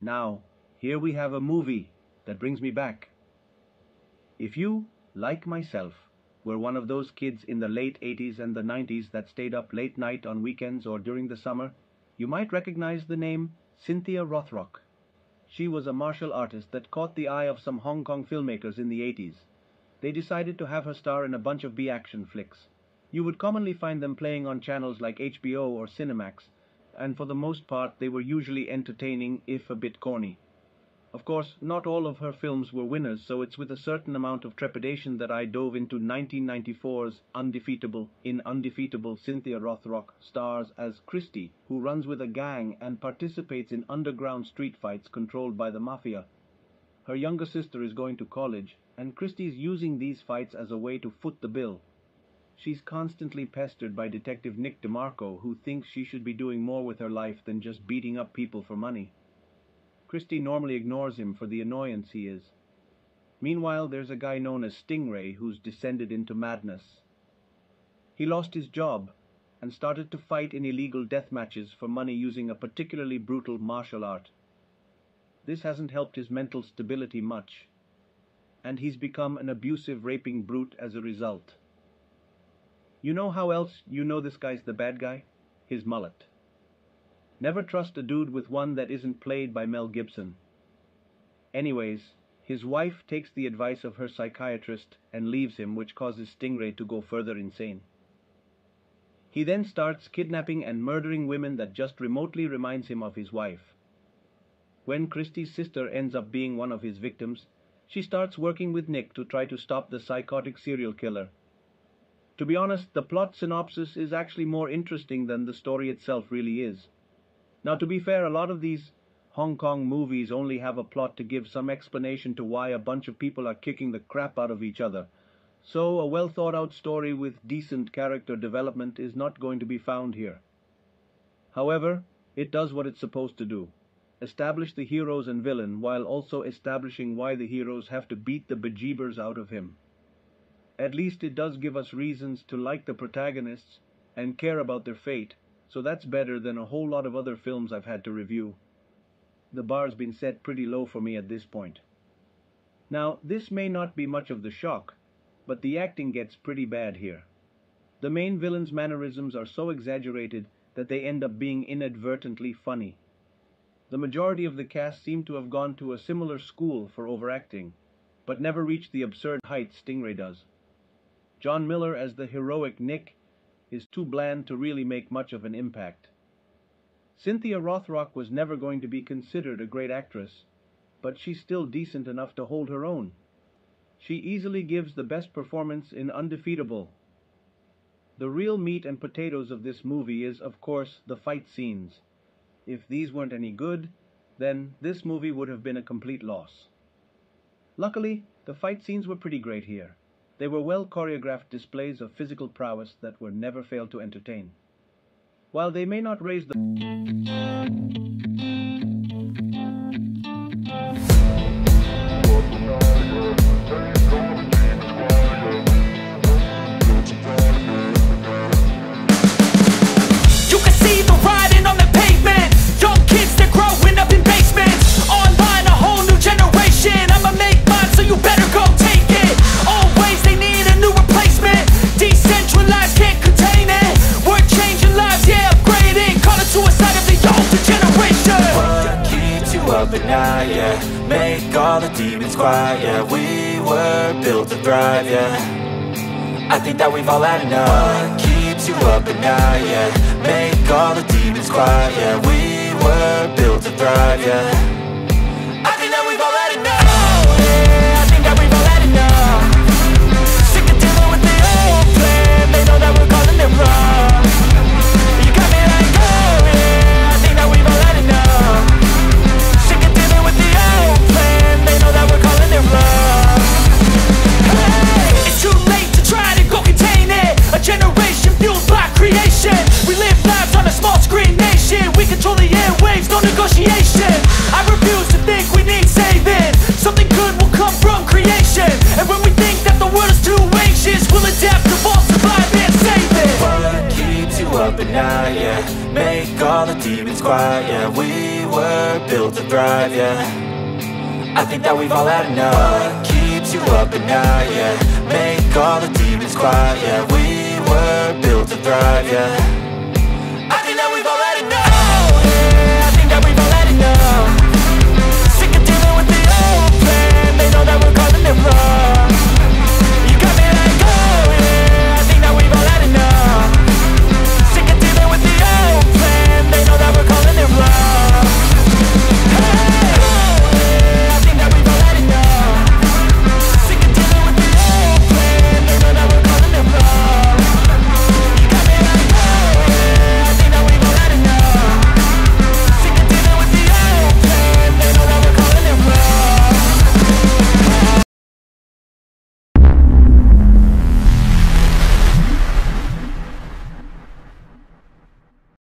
Now, here we have a movie that brings me back. If you, like myself, were one of those kids in the late 80s and the 90s that stayed up late night on weekends or during the summer, you might recognize the name Cynthia Rothrock. She was a martial artist that caught the eye of some Hong Kong filmmakers in the 80s. They decided to have her star in a bunch of B-action flicks. You would commonly find them playing on channels like HBO or Cinemax, and for the most part they were usually entertaining, if a bit corny. Of course, not all of her films were winners, so it's with a certain amount of trepidation that I dove into 1994's Undefeatable Cynthia Rothrock stars as Christy, who runs with a gang and participates in underground street fights controlled by the mafia. Her younger sister is going to college, and Christy's using these fights as a way to foot the bill. She's constantly pestered by Detective Nick DeMarco, who thinks she should be doing more with her life than just beating up people for money. Christy normally ignores him for the annoyance he is. Meanwhile, there's a guy known as Stingray who's descended into madness. He lost his job and started to fight in illegal death matches for money using a particularly brutal martial art. This hasn't helped his mental stability much, and he's become an abusive, raping brute as a result. You know how else you know this guy's the bad guy? His mullet. Never trust a dude with one that isn't played by Mel Gibson. Anyways, his wife takes the advice of her psychiatrist and leaves him, which causes Stingray to go further insane. He then starts kidnapping and murdering women that just remotely reminds him of his wife. When Christy's sister ends up being one of his victims, she starts working with Nick to try to stop the psychotic serial killer. To be honest, the plot synopsis is actually more interesting than the story itself really is. Now, to be fair, a lot of these Hong Kong movies only have a plot to give some explanation to why a bunch of people are kicking the crap out of each other. So a well-thought-out story with decent character development is not going to be found here. However, it does what it's supposed to do. Establish the heroes and villain while also establishing why the heroes have to beat the bejeebers out of him. At least it does give us reasons to like the protagonists and care about their fate, so that's better than a whole lot of other films I've had to review. The bar's been set pretty low for me at this point. Now, this may not be much of the shock, but the acting gets pretty bad here. The main villain's mannerisms are so exaggerated that they end up being inadvertently funny. The majority of the cast seem to have gone to a similar school for overacting, but never reached the absurd heights Stingray does. John Miller as the heroic Nick is too bland to really make much of an impact. Cynthia Rothrock was never going to be considered a great actress, but she's still decent enough to hold her own. She easily gives the best performance in Undefeatable. The real meat and potatoes of this movie is, of course, the fight scenes. If these weren't any good, then this movie would have been a complete loss. Luckily, the fight scenes were pretty great here. They were well-choreographed displays of physical prowess that were never failed to entertain. While they may not raise the make all the demons quiet, yeah. We were built to thrive, yeah. I think that we've all had enough. What keeps you up at night, yeah. Make all the demons quiet, yeah. We were built to thrive, yeah. I think that we've all had enough. Oh, yeah, I think that we've all had enough. Sick of dealing with the old plan. They know that we're calling it wrong. You got me like, oh, yeah, I think that we've all had enough. It's too late to try to go contain it. A generation fueled by creation. We live lives on a small screen nation. We control the airwaves, no negotiation. I night, yeah. Make all the demons quiet, yeah. We were built to thrive, yeah. I think that we've all had enough. What keeps you up at night, yeah. Make all the demons quiet, yeah. We were built to thrive, yeah. I think that we've all had enough. Yeah, I think that we've all had enough. Sick of dealing with the old plan. They know that we're calling it wrong.